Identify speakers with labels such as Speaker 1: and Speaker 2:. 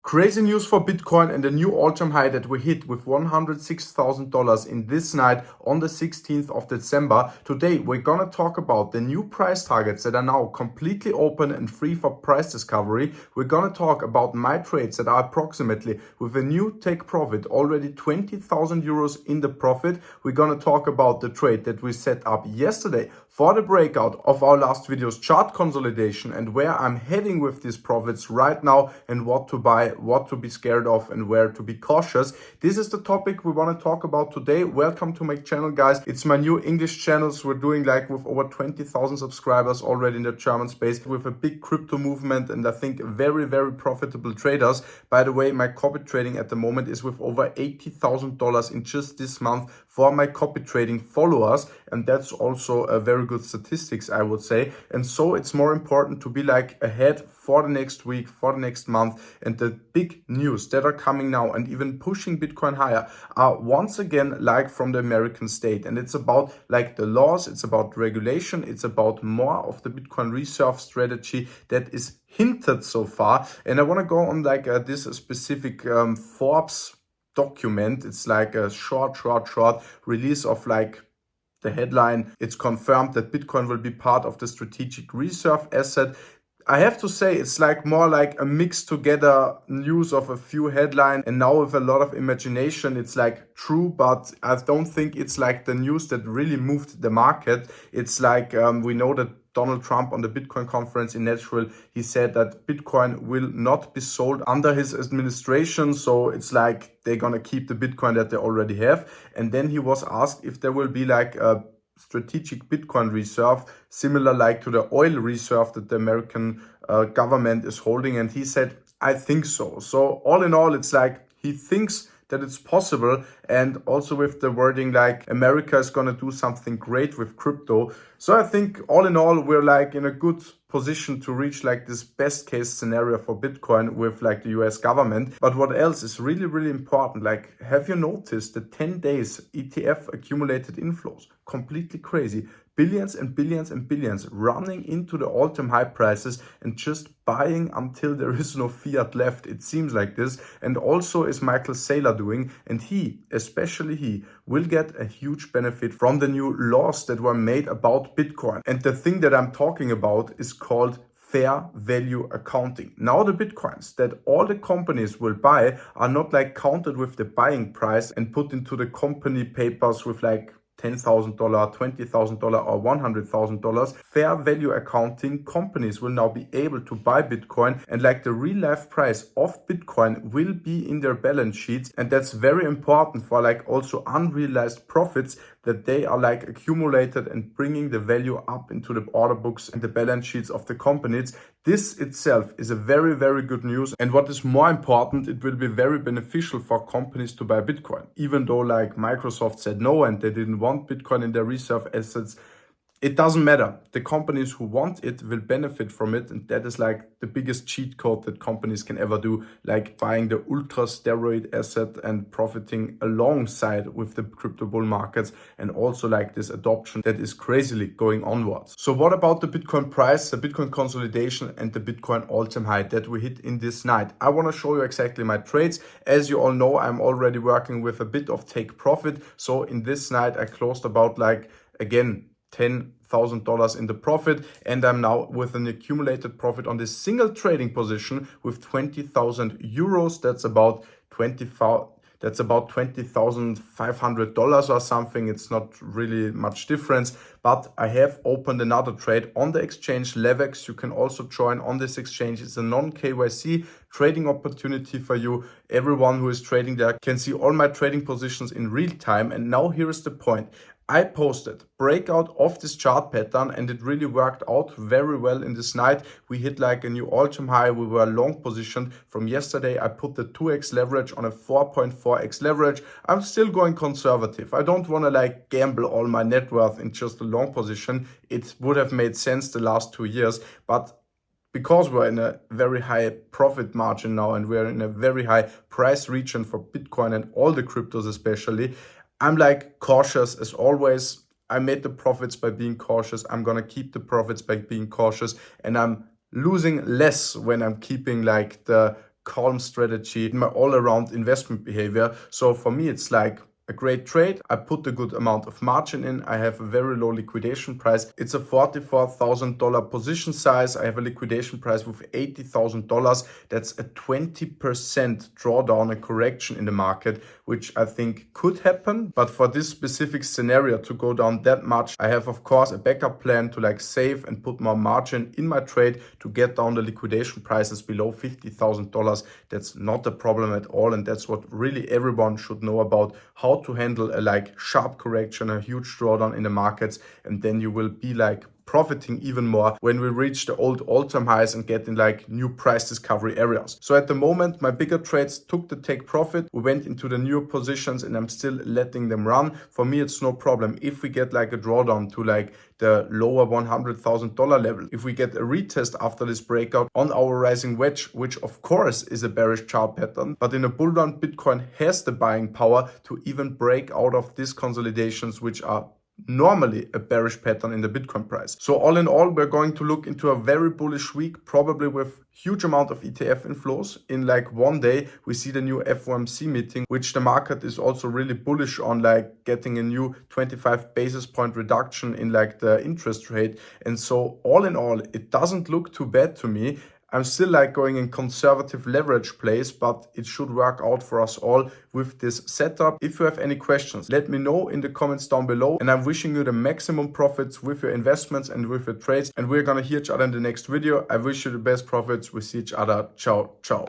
Speaker 1: Crazy news for Bitcoin and a new all-time high that we hit with $106,000 in this night on the 16th of December. Today, we're gonna talk about the new price targets that are now completely open and free for price discovery. We're gonna talk about my trades that are approximately with a new take profit, already 20,000 euros in the profit. We're gonna talk about the trade that we set up yesterday for the breakout of our last video's chart consolidation and where I'm heading with these profits right now and what to buy, what to be scared of and where to be cautious. This is the topic we want to talk about today. Welcome to my channel, guys. It's my new English channels. We're doing like with over 20,000 subscribers already in the German space with a big crypto movement and I think very, very profitable traders. By the way, my copy trading at the moment is with over $80,000 in just this month for my copy trading followers, and that's also a very good statistics, I would say. And so it's more important to be like ahead for the next week, for the next month. And the big news that are coming now and even pushing Bitcoin higher are once again like from the American state. And it's about like the laws, it's about regulation, it's about more of the Bitcoin reserve strategy that is hinted so far. And I want to go on like this specific Forbes document. It's like a short release of like the headline. It's confirmed that Bitcoin will be part of the strategic reserve asset. I have to say it's like more like a mixed together news of a few headlines and now with a lot of imagination. It's like true, but I don't think it's like the news that really moved the market. It's like we know that Donald Trump on the Bitcoin conference in Nashville, he said that Bitcoin will not be sold under his administration. So it's like they're going to keep the Bitcoin that they already have. And then he was asked if there will be like a strategic Bitcoin reserve, similar like to the oil reserve that the American government is holding. And he said, I think so. So all in all, it's like he thinks that it's possible, and also with the wording like America is gonna do something great with crypto. So I think all in all, we're like in a good position to reach like this best case scenario for Bitcoin with like the US government. But what else is really, really important? Like, have you noticed the 10 days ETF accumulated inflows? Completely crazy. Billions and billions and billions running into the all-time high prices and just buying until there is no fiat left. It seems like this. And also is Michael Saylor doing, and he, especially he, will get a huge benefit from the new laws that were made about Bitcoin. And the thing that I'm talking about is called fair value accounting. Now the Bitcoins that all the companies will buy are not like counted with the buying price and put into the company papers with like $10,000, $20,000 or $100,000. Fair value accounting companies will now be able to buy Bitcoin and like the real life price of Bitcoin will be in their balance sheets. And that's very important for like also unrealized profits that they are like accumulated and bringing the value up into the order books and the balance sheets of the companies. This itself is a very, very good news. And what is more important, it will be very beneficial for companies to buy Bitcoin. Even though like Microsoft said no and they didn't want Bitcoin in their reserve assets, it doesn't matter. The companies who want it will benefit from it. And that is like the biggest cheat code that companies can ever do, like buying the ultra steroid asset and profiting alongside with the crypto bull markets, and also like this adoption that is crazily going onwards. So what about the Bitcoin price, the Bitcoin consolidation and the Bitcoin all-time high that we hit in this night? I want to show you exactly my trades. As you all know, I'm already working with a bit of take profit. So in this night, I closed about like, again, $10,000 in the profit, and I'm now with an accumulated profit on this single trading position with 20,000 euros. That's about $20,500 or something. It's not really much difference, but I have opened another trade on the exchange Levex. You can also join on this exchange. It's a non-KYC trading opportunity for you. Everyone who is trading there can see all my trading positions in real time. And now here is the point. I posted breakout of this chart pattern and it really worked out very well in this night. We hit like a new all-time high. We were long positioned from yesterday. I put the 2x leverage on a 4.4x leverage. I'm still going conservative. I don't want to like gamble all my net worth in just a long position. It would have made sense the last 2 years, but because we're in a very high profit margin now and we're in a very high price region for Bitcoin and all the cryptos especially, I'm like cautious as always. I made the profits by being cautious. I'm going to keep the profits by being cautious. And I'm losing less when I'm keeping like the calm strategy, in my all-around investment behavior. So for me, it's like a great trade. I put a good amount of margin in. I have a very low liquidation price. It's a $44,000 position size. I have a liquidation price with $80,000. That's a 20% drawdown, a correction in the market, which I think could happen. But for this specific scenario to go down that much, I have, of course, a backup plan to like save and put more margin in my trade to get down the liquidation prices below $50,000. That's not a problem at all. And that's what really everyone should know about how to handle a like sharp correction, a huge drawdown in the markets, and then you will be like profiting even more when we reach the old all-time highs and get in like new price discovery areas. So at the moment, my bigger trades took the take profit. We went into the newer positions and I'm still letting them run. For me, it's no problem. If we get like a drawdown to like the lower $100,000 level, if we get a retest after this breakout on our rising wedge, which of course is a bearish chart pattern, but in a bull run, Bitcoin has the buying power to even break out of these consolidations, which are normally a bearish pattern in the Bitcoin price. So all in all, we're going to look into a very bullish week, probably with huge amount of ETF inflows. In like one day, we see the new FOMC meeting, which the market is also really bullish on, like getting a new 25 basis point reduction in like the interest rate. And so all in all, it doesn't look too bad to me. I'm still like going in conservative leverage plays, but it should work out for us all with this setup. If you have any questions, let me know in the comments down below. And I'm wishing you the maximum profits with your investments and with your trades. And we're gonna hear each other in the next video. I wish you the best profits. We see each other. Ciao, ciao.